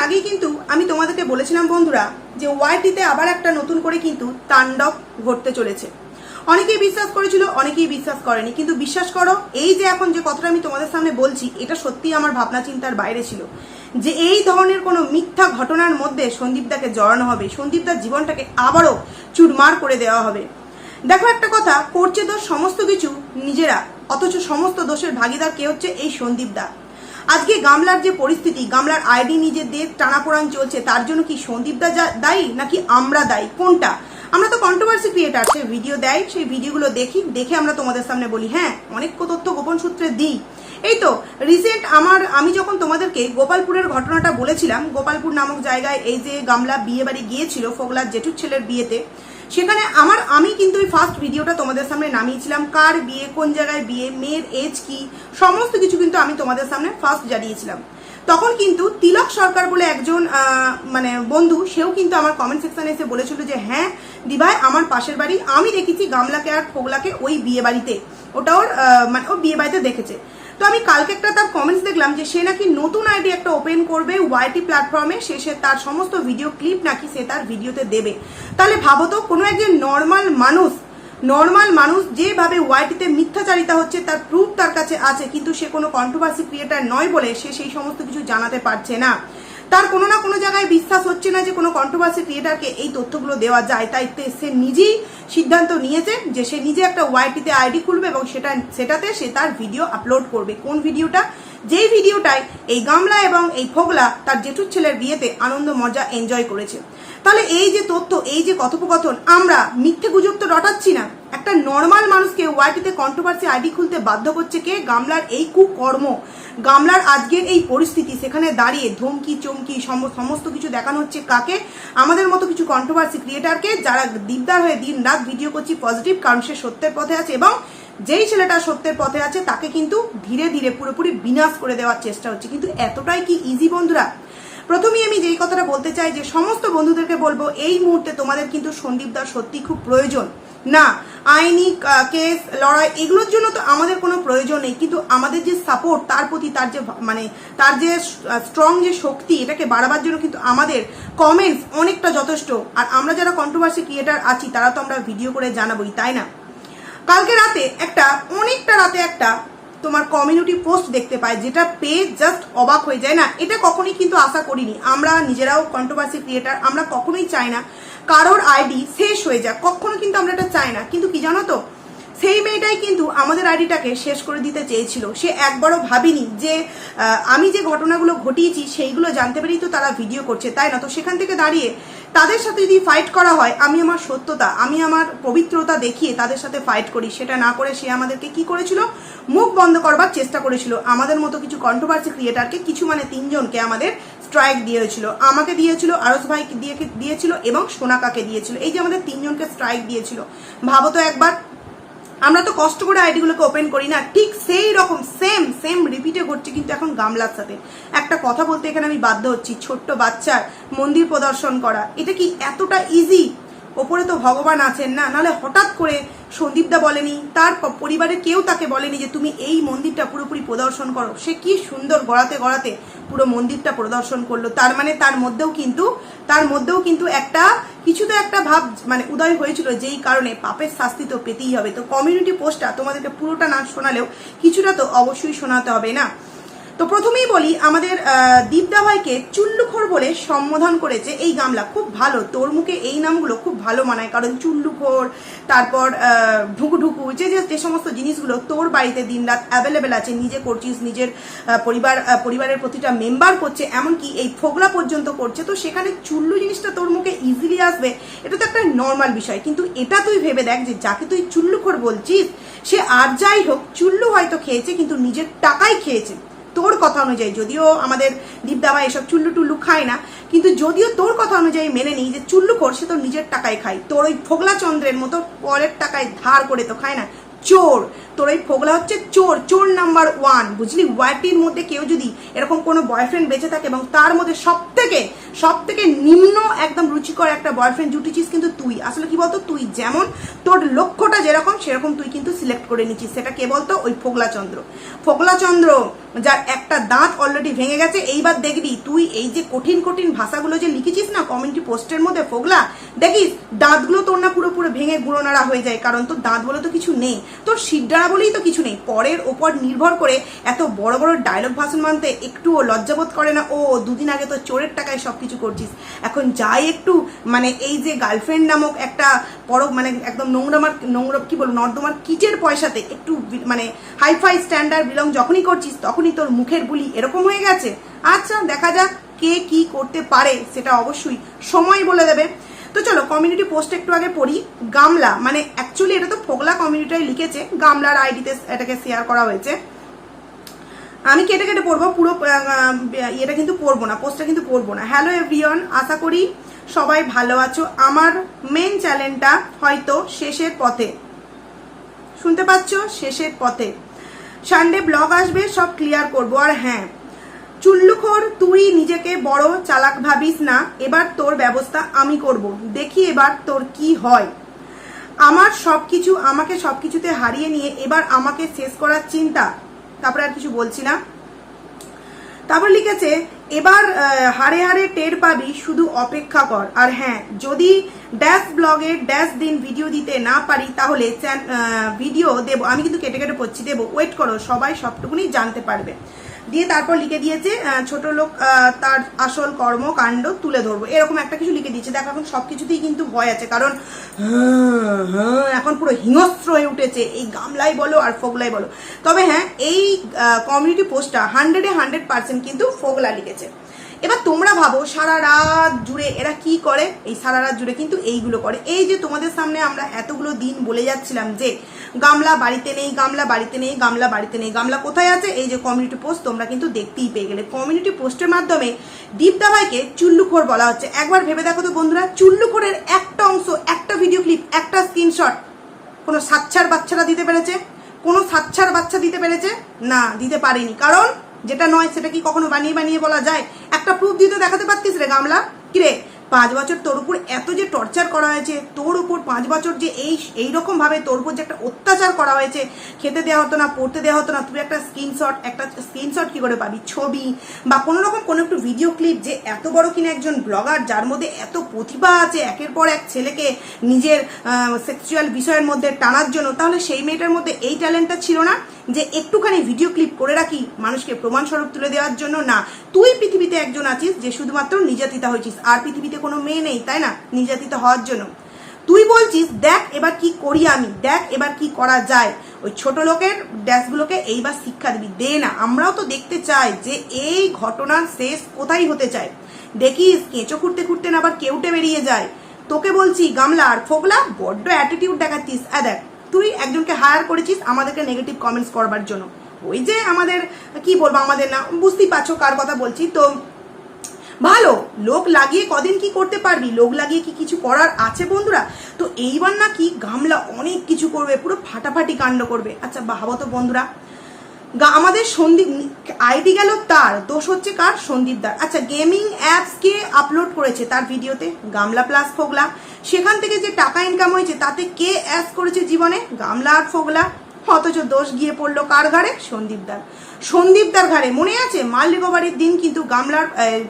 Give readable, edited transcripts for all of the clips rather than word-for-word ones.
আগেই কিন্তু আমি তোমাদেরকে বলেছিলাম বন্ধুরা যে ওয়াইটিতে আবার একটা নতুন করে কিন্তু তাণ্ডব ঘটতে চলেছে। অনেকেই বিশ্বাস করেছিল, অনেকেই বিশ্বাস করেনি, কিন্তু বিশ্বাস করো এই যে এখন যে কথাটা আমি তোমাদের সামনে বলছি এটা সত্যি আমার ভাবনা চিন্তার বাইরে ছিল যে এই ধরনের কোনো মিথ্যা ঘটনার মধ্যে সন্দীপদাকে জড়ানো হবে, সন্দীপদার জীবনটাকে আবারও চুরমার করে দেওয়া হবে। দেখো একটা কথা, করছে দোষ সমস্ত কিছু নিজেরা, অথচ সমস্ত দোষের ভাগিদার কে হচ্ছে? এই সন্দীপদা। আজকে গামলার যে পরিস্থিতি, গামলার আইডি নিজেদের টানাপোড়ান চলছে, তার জন্য কি সন্দীপদা দায়ী নাকি আমরা দায়ী? কোনটা? আমরা তো কন্ট্রোভার্সি ক্রিয়েটার, সে ভিডিও দেয়, সেই ভিডিওগুলো দেখে আমরা তোমাদের সামনে বলি, হ্যাঁ অনেক তথ্য গোপন সূত্রে দিই। এই তো রিসেন্ট আমি যখন তোমাদেরকে গোপালপুরের ঘটনাটা বলেছিলাম, গোপালপুর নামক জায়গায় এই যে গামলা বিয়ে বাড়ি গিয়েছিল ফোগলার জেঠুর ছেলের বিয়েতে, সেখানে আমি কিন্তু ওই ফার্স্ট ভিডিওটা তোমাদের সামনে নামিয়েছিলাম, কার বিয়ে, কোন জায়গায় বিয়ে, মেয়ের এজ কি, সমস্ত কিছু কিন্তু আমি তোমাদের সামনে ফার্স্ট জানিয়েছিলাম। তখন কিন্তু তিলক সরকার বলে একজন মানে বন্ধু, সেও কিন্তু আমার কমেন্ট সেকশনে এসে বলেছিল যে হ্যাঁ দিভাই আমার পাশের বাড়ি, আমি দেখেছি গামলাকে আর ফোগলাকে ওই বিয়ে বাড়িতে, ওটা ওর মানে ও বিয়ে বাড়িতে দেখেছে। তো আমি কালকে একটা তার কমেন্টস দেখলাম যে সে নাকি নতুন আইডি একটা ওপেন করবে ওয়াইটি প্ল্যাটফর্মে, সে তার সমস্ত ভিডিও ক্লিপ নাকি সে তার ভিডিওতে দেবে। তাহলে ভাবো তো, কোনো একজন নর্মাল মানুষ যেভাবে ওয়াইটিতে মিথ্যাচারিতা হচ্ছে তার প্রুফ তার কাছে আছে, কিন্তু সে কোনো কন্ট্রোভার্সি ক্রিয়েটার নয় বলে সে সেই সমস্ত কিছু জানাতে পারছে না। তার কোনো না কোনো জায়গায় বিশ্বাস হচ্ছে না যে কোনো কন্ট্রোভার্সি ক্রিয়েটারকে এই তথ্যগুলো দেওয়া যায়, তাই সে নিজেই সিদ্ধান্ত নিয়েছে যে সে নিজে একটা ওয়াইটিতে আইডি খুলবে এবং সেটাতে সে তার ভিডিও আপলোড করবে। কোন ভিডিওটা? যেই ভিডিওটায় এই গামলা এবং এই ফোগলা তার জেঠুর ছেলের বিয়েতে আনন্দ মজা এনজয় করেছে। তাহলে এই যে তথ্য, এই যে কথোপকথন, আমরা মিথ্যে গুজব তো রটাচ্ছি না। একটা নর্মাল মানুষকে ওয়াইটিতে কন্ট্রোভার্সি আইডি খুলতে বাধ্য করছে কে? গামলার এই কুকর্ম, গামলার আজকের এই পরিস্থিতি, সেখানে দাঁড়িয়ে ধমকি চমকি সমস্ত কিছু দেখানো হচ্ছে কাকে? আমাদের মতো কিছু কন্ট্রোভার্সি ক্রিয়েটারকে, যারা দীপদার হয়ে দিন রাত ভিডিও করছি পজিটিভ, কারণ সে সত্যের পথে আছে এবং যেই ছেলেটা সত্যের পথে আছে তাকে কিন্তু ধীরে ধীরে পুরোপুরি বিনাশ করে দেওয়ার চেষ্টা হচ্ছে। কিন্তু এতটাই কি ইজি বন্ধুরা? প্রথমেই আমি যেই কথাটা বলতে চাই যে সমস্ত বন্ধুদেরকে বলবো এই মুহূর্তে তোমাদের কিন্তু সন্দীপদার সত্যি খুব প্রয়োজন না। আইনি কেস লড়াই এগুলোর জন্য তো আমাদের কোনো প্রয়োজন নেই, কিন্তু আমাদের যে সাপোর্ট তার প্রতি, তার যে স্ট্রং যে শক্তি, এটাকে বাড়াবার জন্য কিন্তু আমাদের কমেন্টস অনেকটা যথেষ্ট। আর আমরা যারা কন্ট্রোভার্সি ক্রিয়েটার আছি তারা তো আমরা ভিডিও করে জানাবোই, তাই না? কালকে রাতে অনেকটা রাতে একটা তোমার কমিউনিটি পোস্ট দেখতে পাই, যেটা পেয়ে জাস্ট অবাক হয়ে যায় না। এটা কখনোই কিন্তু আশা করিনি, আমরা নিজেরাও কন্ট্রোভার্সি ক্রিয়েটার, আমরা কখনোই চাই না কারোর আইডি শেষ হয়ে যাক, কখনো কিন্তু আমরা এটা চাই না। কিন্তু কি জানো তো, সেই মেয়েটাই কিন্তু আমাদের আইডিটাকে শেষ করে দিতে চেয়েছিল। সে একবারও ভাবিনি যে আমি যে ঘটনাগুলো ঘটিয়েছি সেইগুলো জানতে পেরেই তো তারা ভিডিও করছে, তাই না? তো সেখান থেকে দাঁড়িয়ে তাদের সাথে যদি ফাইট করা হয়, আমি আমার সত্যতা, আমি আমার পবিত্রতা দেখিয়ে তাদের সাথে ফাইট করি, সেটা না করে সে আমাদেরকে কি করেছিল? মুখ বন্ধ করবার চেষ্টা করেছিল। আমাদের মতো কিছু কন্ট্রোভার্সি ক্রিয়েটারকে, কিছু মানে 3 জনকে আমাদের স্ট্রাইক দিয়েছিল, আমাকে দিয়েছিল, আরস ভাইকে দিয়েছিল এবং সোনাকাকে দিয়েছিল। এই যে আমাদের 3 জনকে স্ট্রাইক দিয়েছিল, ভাবো তো একবার। আমরা তো কষ্ট করে আইডিগুলোকে ওপেন করি না, ঠিক সেই রকম সেম রিপিটে ঘটছে কিন্তু এখন গামলার সাথে। একটা কথা বলতে এখানে আমি বাধ্য হচ্ছি, ছোট্ট বাচ্চার মন্দির প্রদর্শন করা এটা কি এতটা ইজি? ওপরে তো ভগবান আছেন না, নাহলে হঠাৎ করে সন্দীপদা বলেনি, তার পরিবারের কেউ তাকে বলেনি যে তুমি এই মন্দিরটা পুরোপুরি প্রদর্শন করো। সে কি সুন্দর গড়াতে পুরো মন্দিরটা প্রদর্শন করলো। তার মানে তার মধ্যেও কিন্তু একটা কিছু তো একটা ভাব মানে উদয় হয়েছিল, যেই কারণে পাপের শাস্তি তো পেতেই হবে। তো কমিউনিটি পোস্টটা তোমাদেরকে পুরোটা না শোনালেও কিছুটা তো অবশ্যই শোনাতে হবে না। তো প্রথমেই বলি, আমাদের দীপদা ভাইকে চুল্লুখোর বলে সম্বোধন করেছে এই গামলা। খুব ভালো, তোর মুখে এই নামগুলো খুব ভালো মানায়, কারণ চুল্লুখোর, তারপর ঢুকু যে সমস্ত জিনিসগুলো তোর বাড়িতে দিনরাত অ্যাভেলেবেল আছে, নিজে করছিস, নিজের পরিবারের প্রতিটা মেম্বার করছে, এমনকি এই ফোগলা পর্যন্ত করছে, তো সেখানে চুল্লু জিনিসটা তোর মুখে ইজিলি আসবে, এটা তো একটা নর্মাল বিষয়। কিন্তু এটা তুই ভেবে দেখ যে যাকে তুই চুল্লুখোর বলছিস, সে আর যাই হোক চুল্লু হয়তো খেয়েছে, কিন্তু নিজের টাকায় খেয়েছে তোর কথা অনুযায়ী। যদিও আমাদের দীপদাবা এসব চুল্লু টুল্লু খায় না, কিন্তু যদিও তোর কথা অনুযায়ী মেনে নিই যে চুল্লু কর, সে তো নিজের টাকায় খায়। তোর ওই ফোগলা চন্দ্রের মতো পরের টাকায় ধার করে তো খায় না, চোর। তোর ওই ফোগলা হচ্ছে চোর নাম্বার 1, বুঝলি? ওয়াইটির মধ্যে কেউ যদি এরকম কোনো বয়ফ্রেন্ড বেঁচে থাকে এবং তার মধ্যে সবথেকে সব থেকে নিম্ন একদম রুচিকর একটা বয়ফ্রেন্ড জুটেছিস কিন্তু তুই। আসলে কি বলতো, তুই যেমন তোর লক্ষ্যটা যেরকম সেরকম তুই কিন্তু সিলেক্ট করে নিচ্ছিস। সেটা কে বলতো? ওই ফোগলাচন্দ্র, যার একটা দাঁত অলরেডি ভেঙে গেছে। এইবার দেখবি তুই এই যে কঠিন কঠিন ভাষাগুলো যে লিখেছিস না কমিউনিটি পোস্টের মধ্যে, ফোগলা, দেখিস দাঁতগুলো তোর না পুরো ভেঙে গুঁড়ো নাড়া হয়ে যায়। কারণ তোর দাঁত বলে তো কিছু নেই, তোর শিরদাঁড়া বলেই তো কিছু নেই। পরের ওপর নির্ভর করে এত বড় বড় ডায়লগ ভাষণ মানতে একটুও লজ্জাবোধ করে না? ও দুদিন আগে তো চোরের টাকায় সবকিছু করছিস, এখন যাই একটু মানে এই যে গার্লফ্রেন্ড নামক একটা মানে একদম নোংরা কি বলবো নর্দমার কিটের পয়সাতে একটু মানে হাইফাই স্ট্যান্ডার্ড বিলং যখনই করছিস তখনই তোর মুখের বুলি এরকম হয়ে গেছে। আচ্ছা দেখা যাক কে কি করতে পারে, সেটা অবশ্যই সময় বলে দেবে। তো চলো কমিউনিটি পোস্ট একটু আগে পড়ি। গামলা, মানে অ্যাকচুয়ালি এটা তো ফোগলা কমিউনিটিটাই লিখেছে, গামলার আইডিতে এটাকে শেয়ার করা হয়েছে। আমি কেটে কেটে পড়বো, পুরো এটা কিন্তু পড়বো না, পোস্টটা কিন্তু পড়বো না। হ্যালো এভরিওয়ান, আশা করি সবাই ভালো আছো। আমার মেন চ্যানেলটা হয়তো শেষের পথে, শুনতে পাচ্ছ? শেষের পথে। সানডে ব্লগ আসবে, সব ক্লিয়ার করবো। আর হ্যাঁ চুল্লুখোর, তুই নিজেকে বড় চালাক ভাবিস না, এবার তোর ব্যবস্থা আমি করব, দেখি এবার তোর কি হয়। আমাকে সবকিছুতে হারিয়ে নিয়ে এবার আমাকে শেষ করার চিন্তা। তারপরে আর কিছু বলছি না। তারপর লিখেছে এবার হারে হারে টের পাবি, শুধু অপেক্ষা কর। আর হ্যাঁ যদি ড্যাশ ব্লগের ড্যাশ দিন ভিডিও দিতে না পারি তাহলে ভিডিও দেবো, আমি কিন্তু কেটে কেটে পড়ছি, দেবো, ওয়েট করো, সবাই সবটুকুনি জানতে পারবে। দিয়ে তারপর লিখে দিয়েছে ছোট লোক তার আসল কর্মকাণ্ড তুলে ধরবো, এরকম একটা কিছু লিখে দিয়েছে। দেখো এখন সবকিছুতেই কিন্তু ভয় আছে, কারণ এখন পুরো হিংস্র হয়ে উঠেছে এই গামলাই বলো আর ফোগলাই বলো। তবে হ্যাঁ এই কমিউনিটি পোস্টটা 100% কিন্তু ফোগলা লিখেছে। এবার তোমরা ভাবো সারা রাত জুড়ে এরা কি করে? এই সারা রাত জুড়ে কিন্তু এইগুলো করে। এই যে তোমাদের সামনে আমরা এতগুলো দিন বলে যাচ্ছিলাম যে গামলা বাড়িতে নেই, গামলা বাড়িতে নেই, গামলা বাড়িতে নেই, গামলা কোথায় আছে? এই যে কমিউনিটি পোস্ট তোমরা কিন্তু দেখতেই পেয়ে গেলে। কমিউনিটি পোস্টের মাধ্যমে দীপদা ভাইকে চুল্লুখোর বলা হচ্ছে। একবার ভেবে দেখো তো বন্ধুরা, চুল্লুখোরের একটা অংশ, একটা ভিডিও ক্লিপ, একটা স্ক্রিনশট কোনো সাচ্ছার বাচ্চারা দিতে পেরেছে? কোনো সাচ্ছার বাচ্চা দিতে পেরেছে? না, দিতে পারেনি। কারণ যেটা নয় সেটা কি কখনো বানিয়ে বানিয়ে বলা যায়? একটা প্রুফ দিতে দেখাতে পারতিস রে গামলা। কিরে 5 বছর তোর উপর এত যে টর্চার করা হয়েছে, তোর উপর 5 বছর যে এইরকম ভাবে তোর উপর যে একটা অত্যাচার করা হয়েছে, খেতে দেওয়া হতো না, পড়তে দেওয়া হতো না, তুই একটা স্ক্রিনশট কি করে পাবি? ছবি বা কোনো রকম কোনো একটু ভিডিও ক্লিপ, যে এত বড় কিনা একজন ব্লগার যার মধ্যে এত প্রতিভা আছে একের পর এক ছেলেকে নিজের সেক্সুয়াল বিষয়ের মধ্যে টানার জন্য, তাহলে সেই মেয়েটার মধ্যে এই ট্যালেন্টটা ছিল না যে একটুখানি ভিডিও ক্লিপ করে রাখি মানুষকে প্রমাণস্বরূপ তুলে দেওয়ার জন্য? না, তুই পৃথিবীতে একজন আছিস যে শুধুমাত্র নির্যাতিতা হয়েছিস, আর পৃথিবীতে কোনো মেয়ে নেই, তাই না, নির্যাতিত হওয়ার জন্য। তুই বলছিস দেখ এবার কি করি আমি, দেখ এবার কি করা যায়। ওই ছোট লোকের ড্যাশগুলোকে এইবার শিক্ষা দিবি, দে না। আমরাও তো দেখতে চাই যে এই ঘটনার শেষ কোথায় হতে চায়। দেখিস কেঁচো খুঁড়তে খুঁড়তে না আবার কেউটে বেরিয়ে যায়। তোকে বলছি গামলা আর ফোগলা, বড্ড অ্যাটিটিউড দেখাচ্ছিস। দেখ তুই একজনকে হায়ার করেছিস আমাদেরকে নেগেটিভ কমেন্টস করবার জন্য, ওই যে আমাদের কি বলবো, আমাদের না, বুঝতেই পারছো কার কথা বলছি। তো ভালো লোক লাগিয়ে কদিন কি করতে পারবি? লোক লাগিয়ে কি কিছু করার আছে বন্ধুরা? তো এইবার নাকি গামলা অনেক কিছু করবে, পুরো ফাটাফাটি কাণ্ড করবে। আচ্ছা ভাবো তো বন্ধুরা, আমাদের সন্দীপ আইডি গেল, তার দোষ হচ্ছে কার? সন্দীপদার। আচ্ছা গেমিং অ্যাপস কে আপলোড করেছে তার ভিডিওতে? গামলা প্লাস ফোগলা। সেখান থেকে যে টাকা ইনকাম হয়েছে তাতে কে অ্যাস করেছে জীবনে? গামলা আর ফোগলা। অথচ দোষ গিয়ে পড়লো কার ঘাড়ে? সন্দীপদার ঘাড়ে। মনে আছে মাল রিকভারির দিন কিন্তু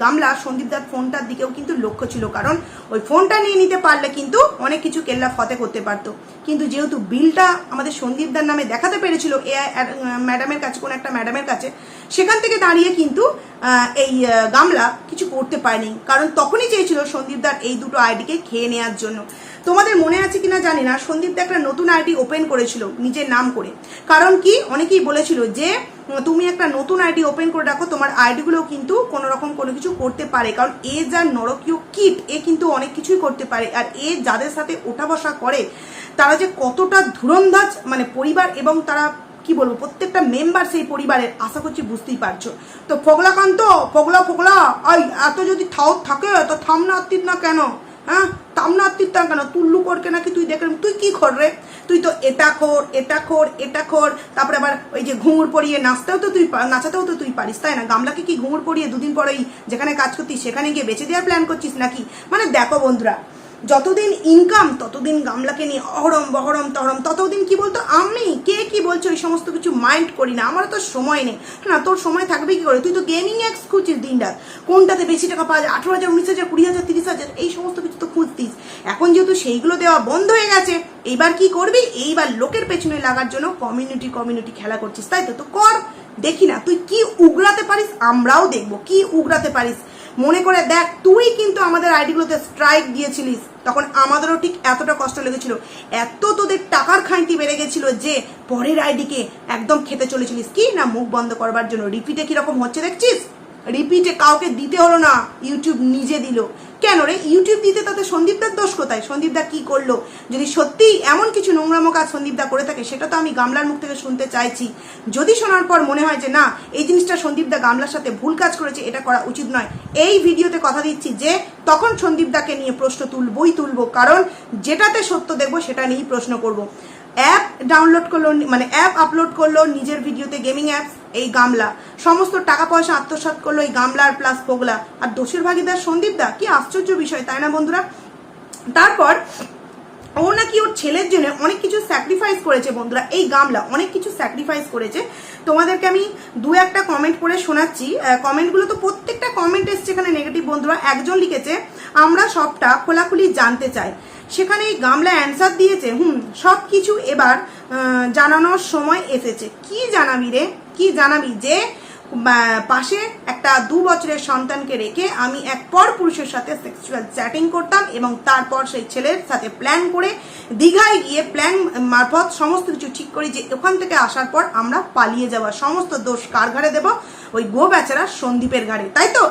গামলা সন্দীপদার ফোনটার দিকেও কিন্তু লক্ষ্য ছিল, কারণ ওই ফোনটা নিয়ে নিতে পারলে কিন্তু অনেক কিছু কেল্লা ফতে করতে পারতো। কিন্তু যেহেতু বিলটা আমাদের সন্দীপদার নামে দেখাতে পেরেছিল ম্যাডামের কাছে, কোন একটা ম্যাডামের কাছে, সেখান থেকে দাঁড়িয়ে কিন্তু এই গামলা কিছু করতে পারেনি, কারণ তখনই চেয়েছিল সন্দীপদার এই দুটো আইডিকে খেয়ে নেওয়ার জন্য। তোমাদের মনে আছে কিনা জানি না, সন্দীপদা একটা নতুন আইডি ওপেন করেছিল নিজের নাম করে। কারণ কি, অনেকেই বলেছিল যে তুমি একটা নতুন আইডি ওপেন করে রাখো, তোমার আইডিগুলো কিন্তু কোনো রকম কোনো কিছু করতে পারে, কারণ এ যা নরকীয় কিট, এ কিন্তু অনেক কিছুই করতে পারে। আর এ যাদের সাথে ওঠা বসা করে তারা যে কতটা ধুরন্ধাজ মানে পরিবার, এবং তারা কি বলবো প্রত্যেকটা মেম্বার সেই পরিবারের, আশা করছি বুঝতেই পারছো। তো ফোগলাকান্ত, ফোগলা আই এত যদি থাকে তো থাম না না কেন? হ্যাঁ তামনাত্মির তার কেন তুল্লু করকে নাকি তুই দেখে তুই কি খর রে? তুই তো এটা খোর, তারপরে আবার ওই যে ঘুঙুর পরিয়ে নাচাতেও তো তুই পারিস, তাই না? গামলাকে কি ঘুঙুর পরিয়ে দুদিন পরেই যেখানে কাজ করতিস সেখানে গিয়ে বেঁচে দেওয়ার প্ল্যান করছিস নাকি? মানে দেখো বন্ধুরা, যতদিন ইনকাম ততদিন গামলাকে নিয়ে অহরম বহরম তহরম, ততদিন কি বলতো আমি কে কি বলছো এই সমস্ত কিছু মাইন্ড করি না, আমার তো সময় নেই না। তোর সময় থাকবে কি করে? তুই তো গেমিং অ্যাপস খুঁজছিস দিন রাত, কোনটাতে বেশি টাকা পাওয়া যায়, 18,000, 19,000, 20,000, 30,000, এই সমস্ত কিছু তো খুঁজতিস। এখন যেহেতু সেইগুলো দেওয়া বন্ধ হয়ে গেছে, এইবার কি করবি? এইবার লোকের পেছনে লাগার জন্য কমিউনিটি খেলা করছিস, তাই তো? তো কর, দেখি না তুই কি উগড়াতে পারিস, আমরাও দেখবো কি উগড়াতে পারিস। মনে করে দেখ, তুই কিন্তু আমাদের আইডিগুলোতে স্ট্রাইক দিয়েছিলিস, তখন আমাদেরও ঠিক এতটা কষ্ট লেগেছিল, এত তোদের টাকার খাঁটি বেড়ে গেছিল যে পরের আইডিকে একদম খেতে চলেছিলিস কি না মুখ বন্ধ করবার জন্য। রিপিটে কিরকম হচ্ছে দেখছিস? রিপিটে কাউকে দিতে হলো না, ইউটিউব নিজে দিল। কেন রে ইউটিউব দিতে তাতে সন্দীপদার দোষ কোথায়? সন্দীপদা কি করলো? যদি সত্যি এমন কিছু নোংরামো কাজ সন্দীপদা করে থাকে সেটা তো আমি গামলার মুখ থেকে শুনতে চাইছি। যদি শোনার পর মনে হয় যে না এই জিনিসটা সন্দীপদা গামলার সাথে ভুল কাজ করেছে, এটা করা উচিত নয়, এই ভিডিওতে কথা দিচ্ছি যে তখন সন্দীপদাকে নিয়ে প্রশ্ন তুলবো, কারণ যেটাতে সত্য দেখবো সেটা নিয়েই প্রশ্ন করব। অ্যাপ ডাউনলোড করলো, মানে অ্যাপ আপলোড করলো নিজের ভিডিওতে, গেমিং অ্যাপস, এই গামলা সমস্ত টাকা পয়সা আত্মসাৎ করলো এই গামলার প্লাস ফোগলা, আর দোষের ভাগিদার সন্দীপদা। কি আশ্চর্য বিষয়, তাই না বন্ধুরা? তারপর ও নাকি ওর ছেলের জন্য অনেক কিছু স্যাক্রিফাইস করেছে বন্ধুরা, এই গামলা অনেক কিছু স্যাক্রিফাইস করেছে। তোমাদেরকে আমি দু একটা কমেন্ট পড়ে শোনাচ্ছি। কমেন্টগুলো তো প্রত্যেকটা কমেন্ট এসছে এখানে নেগেটিভ বন্ধুরা। একজন লিখেছে আমরা সবটা খোলাখুলি জানতে চাই, সেখানে এই গামলা অ্যান্সার দিয়েছে সব কিছু এবার জানানোর সময় এসেছে। কি জানাবি রে? কি জানাবি যে পাশে একটা 2 বছরের সন্তানকে রেখে আমি এক পর পুরুষের সাথে সেক্সুয়াল চ্যাটিং করতাম এবং তারপর সেই ছেলের সাথে প্ল্যান করে দীঘায় গিয়ে প্ল্যান মারফত সমস্ত কিছু ঠিক করি যে ওখান থেকে আসার পর আমরা পালিয়ে যাওয়া, সমস্ত দোষ কার ঘাড়ে দেব? ওই গো বেচারা সন্দীপের ঘাড়ে, তাই তো?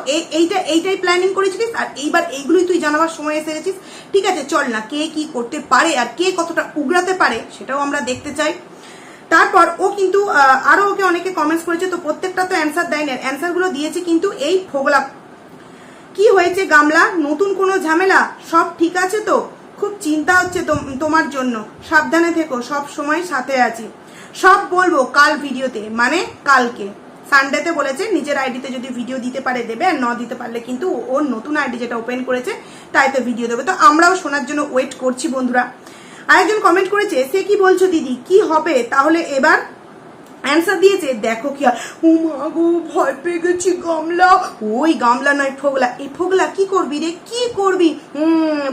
এইটাই প্ল্যানিং করেছিলিস, আর এইবার এইগুলোই তুই জানাবার সময় এসে গেছিস। ঠিক আছে, চল না, কে কি করতে পারে আর কে কতটা উগড়াতে পারে সেটাও আমরা দেখতে চাই। তারপর ও কিন্তু আরো ওকে অনেকে কমেন্টস করেছে, তো প্রত্যেকটা তো অ্যান্সার দেয় না, অ্যান্সারগুলো দিয়েছে কিন্তু এই ফোগলা। কি হয়েছে গামলা? নতুন কোনো ঝামেলা? সব ঠিক আছে তো? খুব চিন্তা হচ্ছে তোমার জন্য, সাবধানে থেকো, সব সময় সাথে আছি। সব বলবো কাল ভিডিওতে, মানে কালকে সানডেতে বলেছে নিজের আইডিতে যদি ভিডিও দিতে পারে দেবে, আর ন দিতে পারলে কিন্তু ওর নতুন আইডি যেটা ওপেন করেছে তাইতে ভিডিও দেবে। তো আমরাও শোনার জন্য ওয়েট করছি বন্ধুরা। আরেকজন কমেন্ট করেছে, সে কি বলছো দিদি, কি হবে তাহলে এবার? অ্যান্সার দিয়েছে, দেখো কি গো ভয় পেয়ে গেছি গামলা। ওই গামলা নয় ফোগলা। এই ফোগলা কি করবি রে? কি করবি?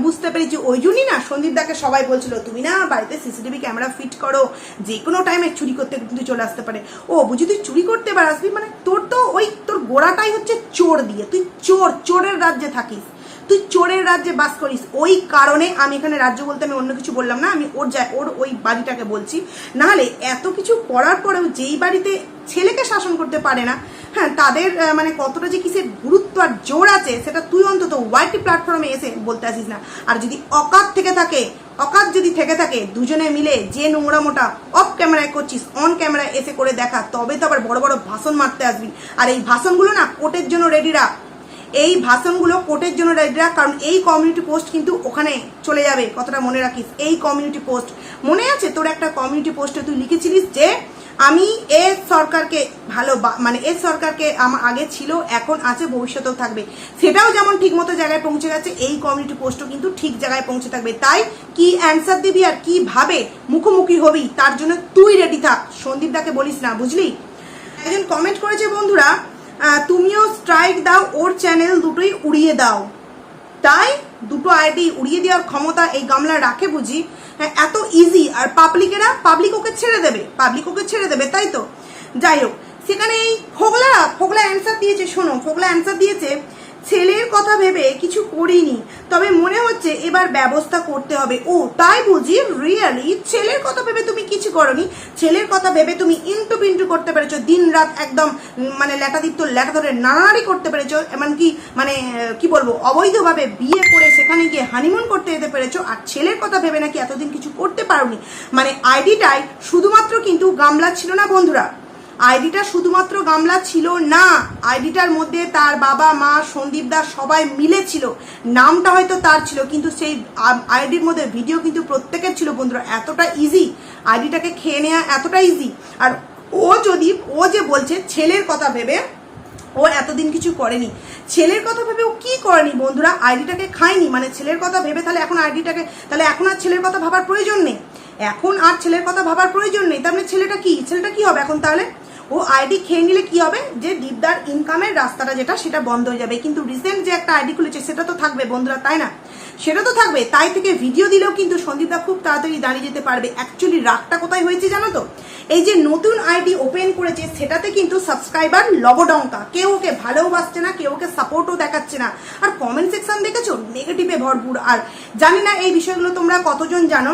বুঝতে পেরেছি, ওই জন্যই না সন্দীপদাকে সবাই বলছিল তুমি না বাড়িতে সিসিটিভি ক্যামেরা ফিট করো, যে কোনো টাইমে চুরি করতে কিন্তু চলে আসতে পারে। ও বুঝি তুই চুরি করতে এবার আসবি? মানে তোর তো তোর গোড়াটাই হচ্ছে চোর দিয়ে, তুই চোরের রাজ্যে থাকিস, তুই চোরের রাজ্যে বাস করিস। ওই কারণে আমি এখানে রাজ্য বলতে আমি অন্য কিছু বললাম না, আমি ওর ওই বাড়িটাকে বলছি। নাহলে এত কিছু করার পরেও যেই বাড়িতে ছেলেকে শাসন করতে পারে না, হ্যাঁ তাদের মানে কতটা যে কিসের গুরুত্ব আর জোর আছে সেটা তুই অন্তত ওয়াইটি প্ল্যাটফর্মে এসে বলতে আসিস না। আর যদি অকাত যদি থেকে থাকে দুজনে মিলে যে নোংরামোটা অফ ক্যামেরায় করছিস, অন ক্যামেরায় এসে করে দেখা, তবে তো আবার বড় বড় ভাষণ মারতে আসবি। আর এই ভাষণগুলো না কোর্টের জন্য রেডি রাখ, এই ভাষণগুলো কোর্টের জন্য রেডি রাখ, কারণ এই কমিউনিটি পোস্ট কিন্তু ওখানে চলে যাবে, কথাটা মনে রাখিস। এই কমিউনিটি পোস্ট মনে আছে তোর? একটা কমিউনিটি পোস্টে তুই লিখেছিলিস যে আমি এস সরকারকে মানে এস সরকারকে আমার আগে ছিল, এখন আছে, ভবিষ্যতেও থাকবে। সেটাও যেমন ঠিক মতো জায়গায় পৌঁছে গেছে, এই কমিউনিটি পোস্টও কিন্তু ঠিক জায়গায় পৌঁছে থাকবে। তাই কি অ্যান্সার দিবি আর কিভাবে মুখোমুখি হবি তার জন্য তুই রেডি থাক, সন্দীপদাকে বলিস না, বুঝলি? একজন কমেন্ট করেছে বন্ধুরা, তুমিও স্ট্রাইক দাও, ওর চ্যানেল দুটোই উড়িয়ে দাও। তাই দুটো আইডি উড়িয়ে দেওয়ার ক্ষমতা এই গামলা রাখে বুঝি? এত ইজি। আর পাবলিক ওকে ছেড়ে দেবে, তাই তো? যাই হোক, সেখানে এই ফোগলা অ্যান্সার দিয়েছে। শোনো, ফোগলা অ্যান্সার দিয়েছে, ছেলের কথা ভেবে কিছু করিনি, তবে মনে হচ্ছে এবার ব্যবস্থা করতে হবে। ও তাই বুঝি? রিয়েলি? ছেলের কথা ভেবে তুমি কিছু করনি? ছেলের কথা ভেবে তুমি ইন্টু পিন্টু করতে পেরেছো, দিন রাত একদম মানে লেটা ধরে নাড়ানাড়ি করতে পেরেছো, এমনকি মানে কি বলবো অবৈধভাবে বিয়ে করে সেখানে গিয়ে হানিমুন করতে যেতে পেরেছো, আর ছেলের কথা ভেবে নাকি এতদিন কিছু করতে পারোনি। মানে আইডিটাই শুধুমাত্র কিন্তু গামলা ছিল না বন্ধুরা, আইডিটা শুধুমাত্র গামলা ছিল না, আইডিটার মধ্যে তার বাবা মা সন্দীপ দাস সবাই মিলে ছিল, নামটা হয়তো তার ছিল কিন্তু সেই আইডির মধ্যে ভিডিও কিন্তু প্রত্যেকের ছিল বন্ধুরা। এতটা ইজি আইডিটাকে খেয়ে নেওয়া, এতটা ইজি। আর ও যে বলছে ছেলের কথা ভেবে ও এতদিন কিছু করেনি, ছেলের কথা ভেবে ও কি করেনি বন্ধুরা, আইডিটাকে খায়নি, মানে ছেলের কথা ভেবে তাহলে এখন আইডিটাকে, তাহলে এখন আর ছেলের কথা ভাবার প্রয়োজন নেই, এখন আর ছেলের কথা ভাবার প্রয়োজন নেই। তার মানে ছেলেটা কি হবে এখন? তাহলে ও আইডি খেয়ে নিলে কি হবে, যে দীপদার ইনকামের রাস্তাটা যেটা সেটা বন্ধ হয়ে যাবে। কিন্তু রিসেন্ট যে একটা আইডি খুলেছে সেটা তো থাকবে বন্ধুরা, তাই না? সেটা তো থাকবে, তাই থেকে ভিডিও দিলেও কিন্তু সন্দীপদা খুব তাড়াতাড়ি দাঁড়িয়ে যেতে পারবে। অ্যাকচুয়ালি রাগটা কোথায় হয়েছে জানো তো, এই যে নতুন আইডি ওপেন করেছে সেটাতে কিন্তু সাবস্ক্রাইবার লবডঙ্কা, কেউ ওকে ভালোবাসছে না, কেউ ওকে সাপোর্টও দেখাচ্ছে না। আর কমেন্ট সেকশন দেখেছো নেগেটিভে ভরপুর। আর জানি না এই বিষয়গুলো তোমরা কতজন জানো,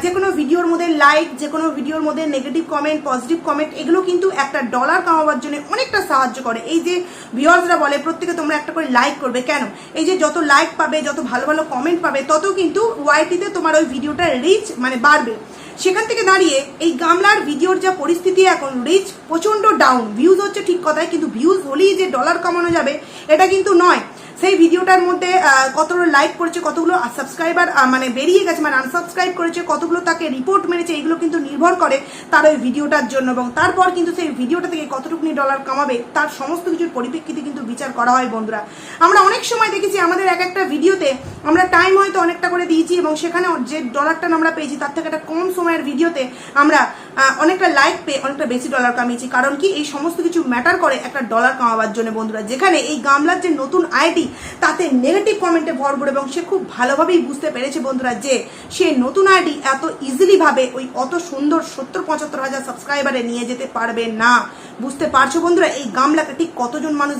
যে কোনো ভিডিওর মধ্যে লাইক, যে কোনো ভিডিওর মধ্যে নেগেটিভ কমেন্ট, পজিটিভ কমেন্ট, এগুলো কিন্তু একটা ডলার কামাবার জন্য অনেকটা সাহায্য করে। এই যে ভিউয়ার্সরা বলে প্রত্যেকে তোমরা একটা করে লাইক করবে, কেন? এই যে যত লাইক পাবে, যত ভালো ভালো কমেন্ট পাবে, তত কিন্তু ওয়াইটিতে তোমার ওই ভিডিওটা রিচ মানে বাড়বে। সেখান থেকে দাঁড়িয়ে এই গামলার ভিডিওর যা পরিস্থিতি এখন, রিচ প্রচন্ড ডাউন, ভিউজ হচ্ছে ঠিক কথাই, কিন্তু ভিউজ হলেই যে ডলার কামানো যাবে এটা কিন্তু নয়। সেই ভিডিওটার মধ্যে কতগুলো লাইক করেছে, কতগুলো সাবস্ক্রাইবার মানে বেরিয়ে গেছে, মানে আনসাবস্ক্রাইব করেছে, কতগুলো তাকে রিপোর্ট মেরেছে, এগুলো কিন্তু নির্ভর করে তার ওই ভিডিওটার জন্য। এবং তারপর কিন্তু সেই ভিডিওটা থেকে কতটুকুনি ডলার কামাবে তার সমস্ত কিছুর পরিপ্রেক্ষিতে কিন্তু বিচার করা হয় বন্ধুরা। আমরা অনেক সময় দেখেছি আমাদের এক একটা ভিডিওতে আমরা টাইম হয়তো অনেকটা করে দিয়েছি এবং সেখানে যে ডলারটা আমরা পেয়েছি তার থেকে একটা কম সময়ের ভিডিওতে আমরা অনেকটা লাইক পেয়ে অনেকটা বেশি ডলার কামিয়েছি। কারণ কি, এই সমস্ত কিছু ম্যাটার করে একটা ডলার কামাবার জন্য বন্ধুরা। যেখানে এই গামলার যে নতুন আইডি তাতে নেগেটিভ কমেন্টে ভরপুর এবং সে খুব ভালোভাবেই বুঝতে পেরেছে বন্ধুরা যে সে নতুন আইডি এত ইজিলি ভাবে ওই অত সুন্দর 70-75 হাজার সাবস্ক্রাইবারে নিয়ে যেতে পারবে না। বুঝতে পারছো বন্ধুরা এই গামলাকে ঠিক কতজন মানুষ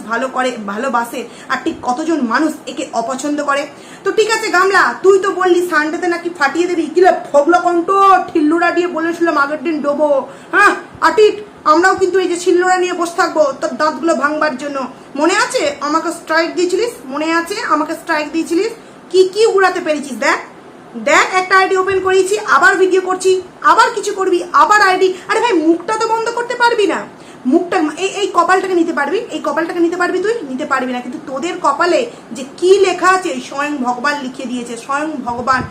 ভালোবাসে আর ঠিক কতজন মানুষ একে অপছন্দ করে। তো ঠিক আছে গামলা, তুই তো বললি সানডেতে নাকি ফাটিয়ে দেবি, কিলে ফগলা কণ্ঠ ঠিল্লুরা দিয়ে বলেছিলাম আগের দিন ডোবো, হ্যাঁ আটিট আমরাও কিন্তু এই যে শিল্লোড়া নিয়ে বসে থাকবো তোর দাঁতগুলো ভাঙবার জন্য। মনে আছে আমাকে স্ট্রাইক দিয়েছিলিস, মনে আছে আমাকে স্ট্রাইক দিয়েছিলিস, কি কি উড়াতে পেরেছিস। দেখ একটা আইডি ওপেন করেছি, আবার ভিডিও করছি, আবার কিছু করবি, আবার আইডি। আরে ভাই মুখটা তো বন্ধ করতে পারবি না, মুখটা এই কপালটাকে নিতে পারবি, এই কপালটাকে নিতে পারবি, তুই নিতে পারবি না। কিন্তু তোদের কপালে যে কি লেখা আছে স্বয়ং ভগবান লিখে দিয়েছে, স্বয়ং ভগবান।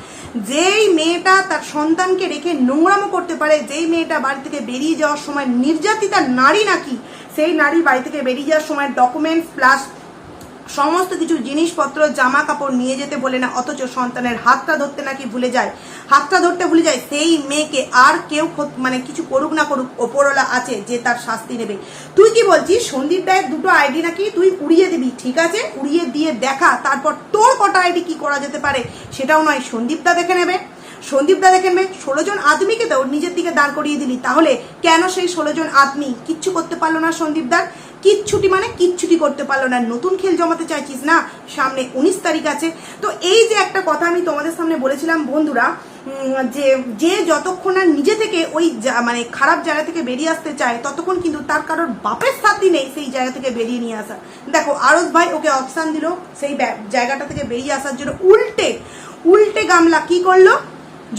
যেই মেয়েটা তার সন্তানকে রেখে নোংরামো করতে পারে, যেই মেয়েটা বাড়ি থেকে বেরিয়ে যাওয়ার সময় নির্যাতিতা নারী নাকি, সেই নারী বাড়ি থেকে বেরিয়ে যাওয়ার সময় ডকুমেন্টস প্লাস সমস্ত কিছু জিনিসপত্র জামা কাপড় নিয়ে যেতে বলে না, অথচ সন্তানের হাতটা ধরতে নাকি ভুলে যায়, হাতটা ধরতে ভুলে যায়। সেই মেয়েকে আর কেউ মানে কিছু করুক না করুক, ওপরওয়ালা আছে যে তার শাস্তি নেবে। তুই কি বলছিস সন্দীপ দায়ের দুটো আইডি নাকি তুই উড়িয়ে দিবি, ঠিক আছে উড়িয়ে দিয়ে দেখা, তারপর তোর কটা আইডি কি করা যেতে পারে সেটাও নয় সন্দীপ দা দেখে নেবে। সন্দীপ দা দেখেন 16 জন আদমিকে তো নিজের দিকে দাঁড় করিয়ে দিলি, তাহলে কেন সেই 16 জন আদমি কিচ্ছু করতে পারলো না সন্দীপ দার? কিচ্ছুটি করতে পারলো না। নতুন খেল জমাতে চাইছিস না, সামনে 19 তারিখ আছে। তো এই যে একটা কথা আমি তোমাদের সামনে বলেছিলাম বন্ধুরা, যে যতক্ষণ আর নিজে থেকে ওই মানে খারাপ জায়গা থেকে বেরিয়ে আসতে চায় ততক্ষণ কিন্তু তার কারোর বাপের সাথী নেই সেই জায়গা থেকে বেরিয়ে নিয়ে আসা। দেখো আরজ ভাই ওকে অপশান দিল সেই জায়গাটা থেকে বেরিয়ে আসার জন্য, উল্টে গামলা কি করলো,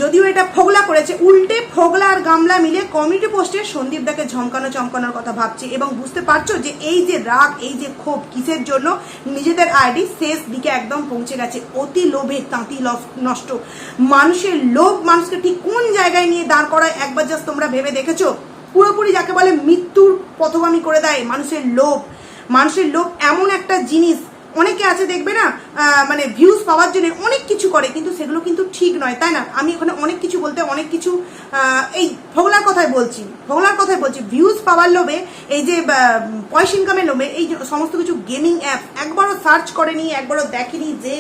যদিও এটা ফোগলা করেছে, উল্টে ফোগলা আর গামলা মিলে কমিউনিটি পোস্টে সন্দীপ দাকে চমকানোর কথা ভাবছে। এবং বুঝতে পারছো যে এই যে রাগ, এই যে ক্ষোভ কিসের জন্য, নিজেদের আইডি শেষ দিকে একদম পৌঁছে গেছে। অতি লোভে তাঁতি নষ্ট, মানুষের লোভ মানুষকে ঠিক কোন জায়গায় নিয়ে দাঁড় করায় একবার জাস্ট তোমরা ভেবে দেখেছো? পুরোপুরি যাকে বলে মৃত্যুর পথগামী করে দেয় মানুষের লোভ এমন একটা জিনিস। অনেকে আছে দেখবে না মানে ভিউজ পাওয়ার জন্য অনেক কিছু করে, কিন্তু সেগুলো কিন্তু ঠিক নয়, তাই না? আমি ওখানে অনেক কিছু বলতে অনেক কিছু এই ফোগলার কথাই বলছি, ভিউজ পাওয়ার লোভে, এই যে পয়সা ইনকামের লোভে এই সমস্ত কিছু গেমিং অ্যাপ একবারও সার্চ করেনি, একবারও দেখেনি যে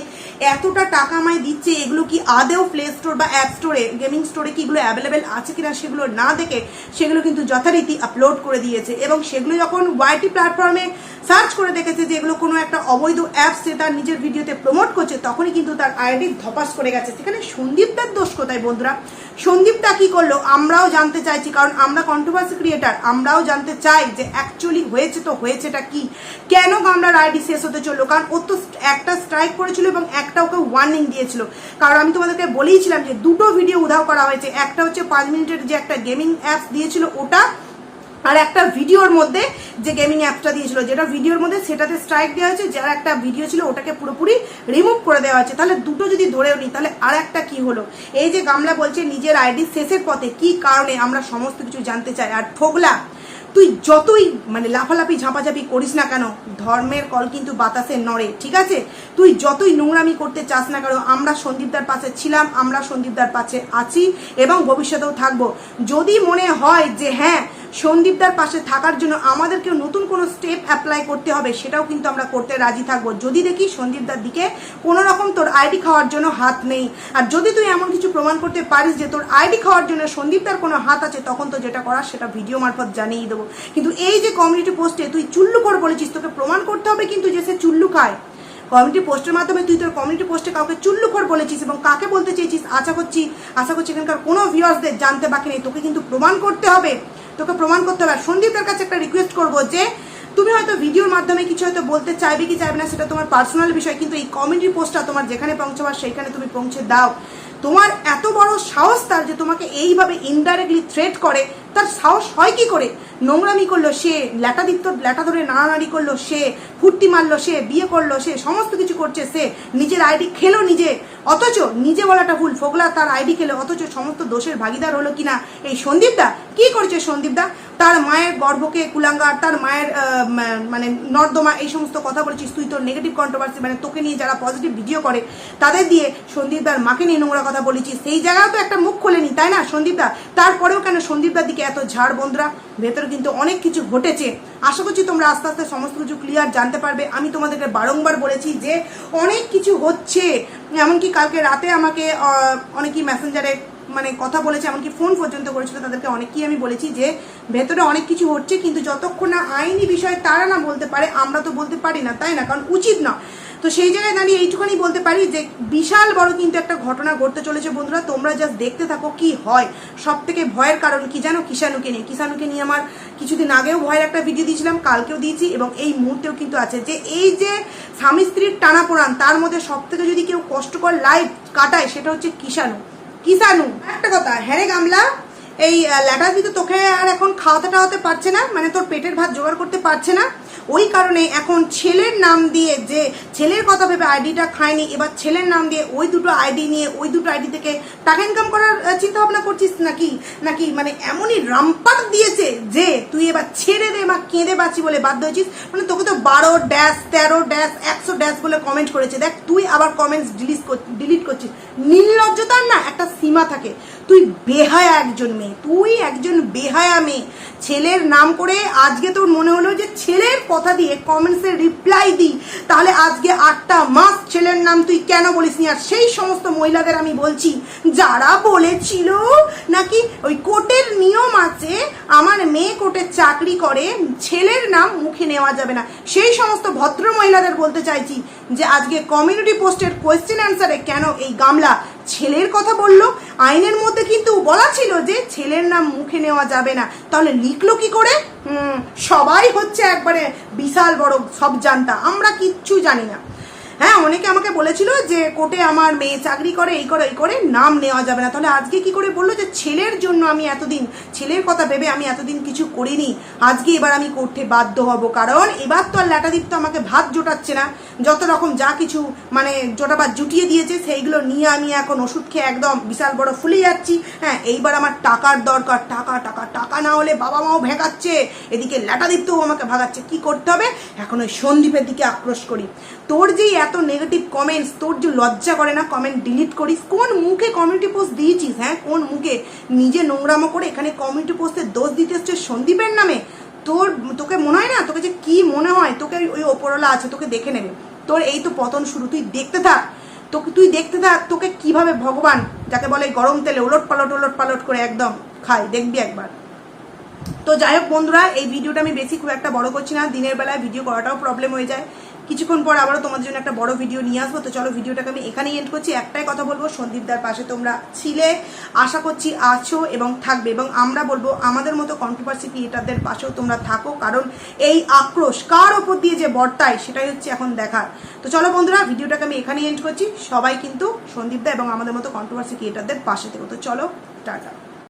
এতটা টাকা আমায় দিচ্ছে, এগুলো কি আদেও প্লে স্টোর বা অ্যাপ স্টোরে, গেমিং স্টোরে কি এগুলো অ্যাভেলেবেল আছে কিনা সেগুলো না দেখে সেগুলো কিন্তু যথারীতি আপলোড করে দিয়েছে। এবং সেগুলো যখন ওয়াইটি প্ল্যাটফর্মে সার্চ করে দেখেছে যে এগুলো কোনো একটা অবৈধ অ্যাপ সে তার নিজের ভিডিওতে প্রমোট করছে, তখনই কিন্তু তার আইডি ধপাস করে গেছে। সেখানে সন্দীপদার দোষ কোথায় বন্ধুরা? সন্দীপদা কি করলো আমরাও জানতে চাইছি, কারণ আমরা কন্ট্রোভার্সি ক্রিয়েটার, আমরাও জানতে চাই যে অ্যাকচুয়ালি হয়েছেটা কি, কেন গামলার আইডি শেষ হতে চললো? কারণ ও তো একটা স্ট্রাইক করেছিল এবং একটা ওকে ওয়ার্নিং দিয়েছিল। কারণ আমি তোমাদেরকে বলেইছিলাম যে দুটো ভিডিও উধাও করা হয়েছে, একটা হচ্ছে 5 মিনিটের যে একটা গেমিং অ্যাপস দিয়েছিল ওটা, আর একটা ভিডিওর মধ্যে যে গেমিং অ্যাপটা দিয়েছিল, যেটা ভিডিওর মধ্যে সেটাতে স্ট্রাইক দেওয়া হয়েছে, যারা একটা ভিডিও ছিল ওটাকে পুরোপুরি রিমুভ করে দেওয়া হয়েছে। তাহলে দুটো যদি ধরেও নিই, তাহলে আর একটা কি হলো? এই যে গামলা বলছে নিজের আইডি শেষের পথে, কি কারণে আমরা সমস্ত কিছু জানতে চাই। আর ফোগলা, তুই যতই মানে লাফালাফি ঝাঁপাঝাঁপি করিস না কেন, ধর্মের কল কিন্তু বাতাসে নড়ে, ঠিক আছে? তুই যতই নোংরামি করতে চাস না কেন, আমরা সন্দীপদার পাশে ছিলাম, আমরা সন্দীপদার পাশে আছি এবং ভবিষ্যতেও থাকবো। যদি মনে হয় যে হ্যাঁ সন্দীপদার পাশে থাকার জন্য আমাদেরকেও নতুন কোনো স্টেপ অ্যাপ্লাই করতে হবে, সেটাও কিন্তু আমরা করতে রাজি থাকবো, যদি দেখি সন্দীপদার দিকে কোনো রকম তোর আইডি খাওয়ার জন্য হাত নেই। আর যদি তুই এমন কিছু প্রমাণ করতে পারিস যে তোর আইডি খাওয়ার জন্য সন্দীপদার কোনো হাত আছে, তখন তো যেটা করার সেটা ভিডিও মারফত জানিয়ে দেবো। কিন্তু এই যে কমিউনিটি পোস্টে তুই চুল্লু করে বলেছিস, তোকে প্রমাণ করতে হবে কিন্তু যে সে চুল্লু খায়। কমিউনিটি পোস্টের মাধ্যমে তুই তোর কমিউনিটি পোস্টে কাউকে চুল্লুখোর বলেছিস এবং কাকে বলতে চেয়েছিস আশা করছি এখানকার কোনো ভিউয়ার্সদের জানতে বাকি নেই। তোকে কিন্তু প্রমাণ করতে হবে, তোকে প্রমাণ করতে হবে। আর সন্দীপের কাছে একটা রিকোয়েস্ট করবো যে তুমি হয়তো ভিডিওর মাধ্যমে কিছু হয়তো বলতে চাইবে কি চাইবে না সেটা তোমার পার্সোনাল বিষয়, কিন্তু এই কমিউনিটি পোস্টটা তোমার যেখানে পৌঁছাবার সেইখানে তুমি পৌঁছে দাও। তোমার এত বড় সাহস তার যে তোমাকে এইভাবে ইনডাইরেক্টলি থ্রেট করে, তার সাহস হয় কি করে? নোংরামি করলো সে, ল্যাটা ধরে নাড়ানাড়ি করলো সে, ফুর্তি মারলো সে, বিয়ে করলো সে, সমস্ত কিছু করছে সে, নিজের আইডি খেলো নিজে, অথচ নিজে বলাটা ভুল, ফোগলা তার আইডি খেলো, অথচ সমস্ত দোষের ভাগিদার হলো কিনা এই সন্দীপদা। কি করেছে সন্দীপদা? তার মায়ের গর্ভকে কুলাঙ্গার, তার মায়ের মানে নর্দমা, এই সমস্ত কথা বলেছিস তুই। তোর নেগেটিভ কন্ট্রোভার্সি মানে তোকে নিয়ে যারা পজিটিভ ভিডিও করে তাদের দিয়ে সন্দীপদার মাকে নিয়ে নোংরা কথা বলেছিস, সেই জায়গায় তো একটা মুখ খোলেনি, তাই না সন্দীপদা? তারপরেও কেন সন্দীপদার দিকে এত ঝাড়? বন্ধুরা, ভেতরে কিন্তু অনেক কিছু ঘটেছে। আশা করছি তোমরা আস্তে আস্তে সমস্ত কিছু ক্লিয়ার জানতে পারবে। আমি তোমাদেরকে বারংবার বলেছি যে অনেক কিছু হচ্ছে, এমনকি কালকে রাতে আমাকে অনেকেই মেসেঞ্জারে মানে কথা বলেছে, এমনকি ফোন পর্যন্ত করেছিল, তাদেরকে অনেকেই আমি বলেছি যে ভেতরে অনেক কিছু হচ্ছে, কিন্তু যতক্ষণ না আইনি বিষয়ে তারা না বলতে পারে আমরা তো বলতে পারি না, তাই না? কারণ উচিত না। তো সেই জায়গায় দাঁড়িয়ে এইটুখানি বলতে পারি যে বিশাল বড় কিন্তু একটা ঘটনা ঘটতে চলেছে বন্ধুরা। তোমরা জাস্ট দেখতে থাকো কি হয়। সব থেকে ভয়ের কারণ কি জানো? কিষানুকে নিয়ে আমার কিছুদিন আগেও ভয়ের একটা ভিডিও দিয়েছিলাম, কালকেও দিয়েছি এবং এই মুহূর্তেও কিন্তু আছে, যে এই যে স্বামী স্ত্রীর টানাপোড়ান, তার মধ্যে সব থেকে যদি কেউ কষ্টকর লাইফ কাটায় সেটা হচ্ছে কিষানু। একটা কথা, হ্যাঁ রে গামলা, এই ল্যাটার দিতে তোকে আর এখন খাওয়াতে পারছে না, মানে তোর পেটের ভাত জোগাড় করতে পারছে না, ওই কারণে এখন ছেলের নাম দিয়ে, যে ছেলের কথা ভেবে আইডিটা খায়নি, এবার ছেলের নাম দিয়ে ওই দুটো আইডি নিয়ে ওই দুটো আইডি থেকে টাকা ইনকাম করার চিন্তা ভাবনা করছিস নাকি মানে এমনই রামপাট দিয়েছে যে তুই এবার ছেড়ে দে বা কেঁদে বাঁচি বলে বাধ্য হয়েছিস। মানে তোকে তো 12-13-100 বলে কমেন্ট করেছে। দেখ, তুই আবার কমেন্টস ডিলিট করছিস। নির্লজ্জতার না একটা সীমা থাকে। তুই বেহায়া একজন মেয়ে, বেহায়া মেয়ে। ছেলের নাম করে আজকে তোর মনে হলো যে ছেলের কথা দিয়ে কমেন্টসের রিপ্লাই দিই, তাহলে আজকে 8টা মাস ছেলের নাম তুই কেন বলিসনি? আর সেই সমস্ত মহিলাদের আমি বলছি যারা বলেছিল নাকি ওই কোর্টের নিয়ম আছে, আমার মেয়ে কোর্টে চাকরি করে, ছেলের নাম মুখে নেওয়া যাবে না, সেই সমস্ত ভদ্র মহিলাদের বলতে চাইছি যে আজকে কমিউনিটি পোস্টের কোয়েশ্চেন অ্যান্সারে কেন এই গামলা ছেলের কথা বললো? আইনের মধ্যে কিন্তু বলা ছিল যে ছেলের নাম মুখে নেওয়া যাবে না, তাহলে লিখলো কি করে? সবাই হচ্ছে একবারে বিশাল বড় সব জানতা, আমরা কিচ্ছু জানি না। হ্যাঁ, অনেকে আমাকে বলেছিল যে কোর্টে আমার মেয়ে চাকরি করে, এই করে নাম নেওয়া যাবে না, তাহলে আজকে কি করে বললো যে ছেলের জন্য আমি এতদিন, ছেলের কথা ভেবে আমি এতদিন কিছু করিনি, আজকে এবার আমি করতে বাধ্য হব? কারণ এবার তো আর ল্যাটাদীপ তো আমাকে ভাত জোটাচ্ছে না, যত রকম যা কিছু মানে জোটাবার জুটিয়ে দিয়েছে সেইগুলো নিয়ে আমি এখন ওষুধ খেয়ে একদম বিশাল বড় ফুলে যাচ্ছি। হ্যাঁ, এইবার আমার টাকার দরকার, টাকা না হলে বাবা মাও ভেগাচ্ছে, এদিকে ল্যাটাদীপ তো আমাকে ভাগাচ্ছে। কি করতে হবে? এখন ওই সন্দীপের দিকে আক্রোশ করি। তোর যে এত নেগেটিভ কমেন্টস, তোর যে লজ্জা করে না কমেন্ট ডিলিট করিস? কোন মুখে কমিউনিটি পোস্ট দিয়েছিস? হ্যাঁ, কোন মুখে? নিজে নোংরামো করে এখানে কমিউনিটি পোস্টে দোষ দিতে এসছে সন্দীপের নামে। তোকে মনে হয় না, তোকে যে কি মনে হয়, তোকে ওই ওপরওয়ালা আছে, তোকে দেখে নেবে। তোর এই তো পতন শুরু, তুই দেখতে থাক তোকে কিভাবে ভগবান, যাকে বলে গরম তেলে ওলট পালট করে একদম খায়, দেখবি একবার। তো যাই হোক বন্ধুরা, এই ভিডিওটা আমি বেশি খুব একটা বড় করছি না, দিনের বেলায় ভিডিও করাটাও প্রবলেম হয়ে যায়, কিছুক্ষণ পর আবারও তোমাদের জন্য একটা বড় ভিডিও নিয়ে আসবো। তো চলো, ভিডিওটাকে আমি এখানেই এন্ড করছি। একটাই কথা বলবো, সন্দীপদার পাশে তোমরা ছিলে, আশা করছি আছো এবং থাকবে, এবং আমরা বলবো আমাদের মতো কন্ট্রোভার্সি ক্রিয়েটারদের পাশেও তোমরা থাকো, কারণ এই আক্রোশ কার ওপর দিয়ে যে বর্তায় সেটাই হচ্ছে এখন দেখার। তো চলো বন্ধুরা, ভিডিওটাকে আমি এখানেই এন্ড করছি। সবাই কিন্তু সন্দীপদা এবং আমাদের মতো কন্ট্রোভার্সি ক্রিয়েটারদের পাশে থেকো। তো চলো, টাটা।